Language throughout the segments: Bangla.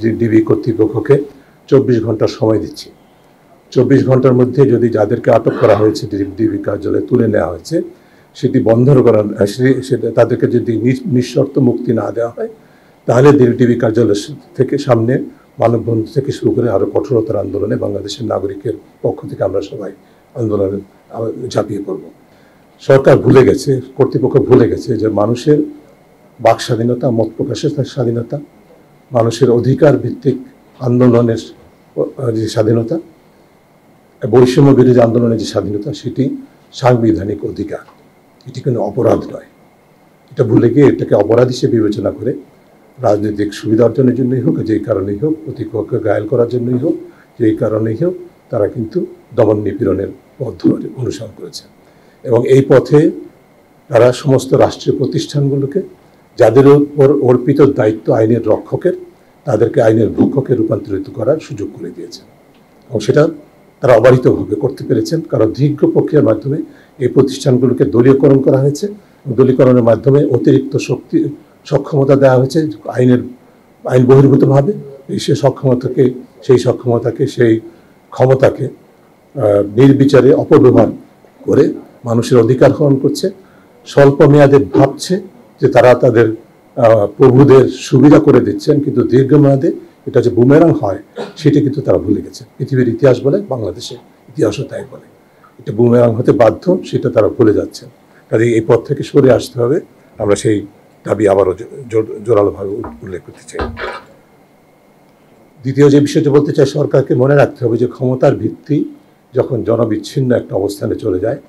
যে ডিবি কর্তৃপক্ষকে ২৪ ঘন্টার সময় দিচ্ছি। ২৪ ঘন্টার মধ্যে যদি যাদেরকে আটক করা হয়েছে ডিবি কার্যালয়ে তুলে নেওয়া হয়েছে সেটি বন্ধ করা, সেটা তাদেরকে যদি নিঃশর্ত মুক্তি না দেওয়া হয় তাহলে ডিবি কার্যালয় থেকে সামনে মানববন্ধন থেকে শুরু করে আরও কঠোরতার আন্দোলনে বাংলাদেশের নাগরিকের পক্ষ থেকে আমরা সবাই আন্দোলনে ঝাঁপিয়ে পড়ব। সরকার ভুলে গেছে, কর্তৃপক্ষ ভুলে গেছে যে মানুষের বাক স্বাধীনতা, মত প্রকাশের স্বাধীনতা, মানুষের অধিকার ভিত্তিক আন্দোলনের যে স্বাধীনতা, বৈষম্য বিরোধী আন্দোলনের যে স্বাধীনতা, সেটি সাংবিধানিক অধিকার, এটি কোনো অপরাধ নয়। এটা ভুলে গিয়ে এটাকে অপরাধ হিসেবে বিবেচনা করে রাজনৈতিক সুবিধা অর্জনের জন্যই হোক, যেই কারণেই হোক, প্রতিপক্ষকে ঘায়েল করার জন্যই হোক, যেই কারণেই হোক, তারা কিন্তু দমন নিপীড়নের পথ অনুসরণ করেছে। এবং এই পথে তারা সমস্ত রাষ্ট্রীয় প্রতিষ্ঠানগুলোকে, যাদের উপর অর্পিত দায়িত্ব আইনের রক্ষকের, তাদেরকে আইনের ভক্ষকে রূপান্তরিত করার সুযোগ করে দিয়েছেন। এবং সেটা তারা অবারিতভাবে করতে পেরেছেন, কারণ দীর্ঘ প্রক্রিয়ার মাধ্যমে এই প্রতিষ্ঠানগুলোকে দলীয়করণ করা হয়েছে। দলীয়করণের মাধ্যমে অতিরিক্ত সক্ষমতা দেওয়া হয়েছে আইন বহির্ভূতভাবে। সেই ক্ষমতাকে নির্বিচারে অপব্যবহার করে মানুষের অধিকার হরণ করছে। স্বল্প মেয়াদে ভাবছে যে তারা তাদের প্রভুদের সুবিধা করে দিচ্ছেন, কিন্তু দীর্ঘমেয়াদে এটা যে বুমেরাং হয় সেটা কিন্তু তারা ভুলে গেছে। পৃথিবীর ইতিহাস বলে, বাংলাদেশের ইতিহাসও তাই বলে, এটা বুমেরাং হতে বাধ্য, সেটা তারা ভুলে যাচ্ছেন। কাজে এই পথ থেকে সরে আসতে হবে। আমরা সেই দাবি আবারও জোরালোভাবে উল্লেখ করতে চাই। দ্বিতীয় যে বিষয়টি বলতে চাই, সরকারকে মনে রাখতে হবে যে ক্ষমতার ভিত্তি যখন জনবিচ্ছিন্ন একটা অবস্থানে চলে যায়,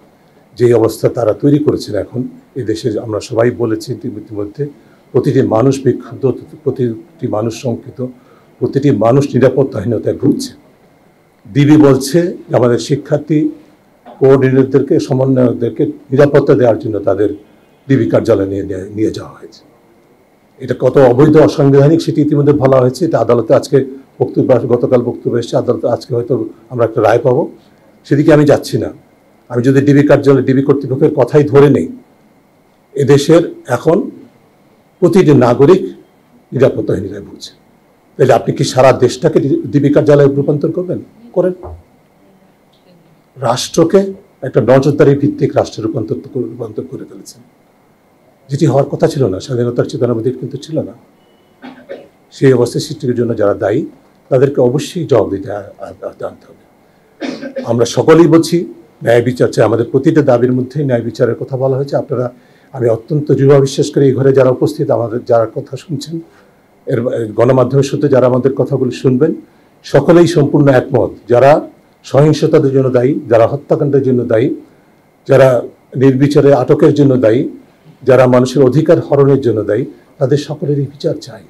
যেই অবস্থা তারা তৈরি করেছেন এখন এই দেশে, আমরা সবাই বলেছি ইতিমধ্যে, প্রতিটি মানুষ বিক্ষুব্ধ, প্রতিটি মানুষ শঙ্কিত, প্রতিটি মানুষ নিরাপত্তাহীনতায় ভুগছে। ডিবি বলছে আমাদের শিক্ষার্থী কোঅর্ডিনেটরদেরকে, সমন্বয়কদেরকে নিরাপত্তা দেওয়ার জন্য তাদের ডিবি কার্যালয়ে নিয়ে যাওয়া হয়েছে। এটা কত অবৈধ, অসাংবিধানিক সেটি ইতিমধ্যে বলা হয়েছে। এটা আদালতে আজকে গতকাল বক্তব্য এসেছে, আদালতে আজকে হয়তো আমরা একটা রায় পাবো। সেদিকে আমি যাচ্ছি না। আমি যদি ডিবি কার্যালয়, ডিবি কর্তৃপক্ষের কথাই ধরে নেই, এদেশের এখন প্রতিটি নাগরিক নিরাপত্তাহীনতায় ভুগছে। তাহলে আপনি কি সারা দেশটাকে ডিবি কার্যালয়ে রূপান্তর করবেন? করেন। রাষ্ট্রকে একটা নজরদারি ভিত্তিক রাষ্ট্রে রূপান্তর করে ফেলেছেন, যেটি হওয়ার কথা ছিল না। স্বাধীনতার চেতনাবোধ কিন্তু ছিল না। সেই অবস্থা সৃষ্টির জন্য যারা দায়ী তাদেরকে অবশ্যই জবাব দিতে আনতে হবে। আমরা সকলেই বলছি ন্যায় বিচার চাই। আমাদের প্রতিটা দাবির মধ্যেই ন্যায় বিচারের কথা বলা হয়েছে। আপনারা, আমি অত্যন্ত দৃঢ় বিশ্বাস করি, এই ঘরে যারা উপস্থিত, আমাদের যারা কথা শুনছেন, এর গণমাধ্যমের সূত্রে যারা আমাদের কথাগুলো শুনবেন, সকলেই সম্পূর্ণ একমত। যারা সহিংসতার জন্য দায়ী, যারা হত্যাকাণ্ডের জন্য দায়ী, যারা নির্বিচারে আটকের জন্য দায়ী, যারা মানুষের অধিকার হরণের জন্য দায়ী, তাদের সকলেরই বিচার চাই।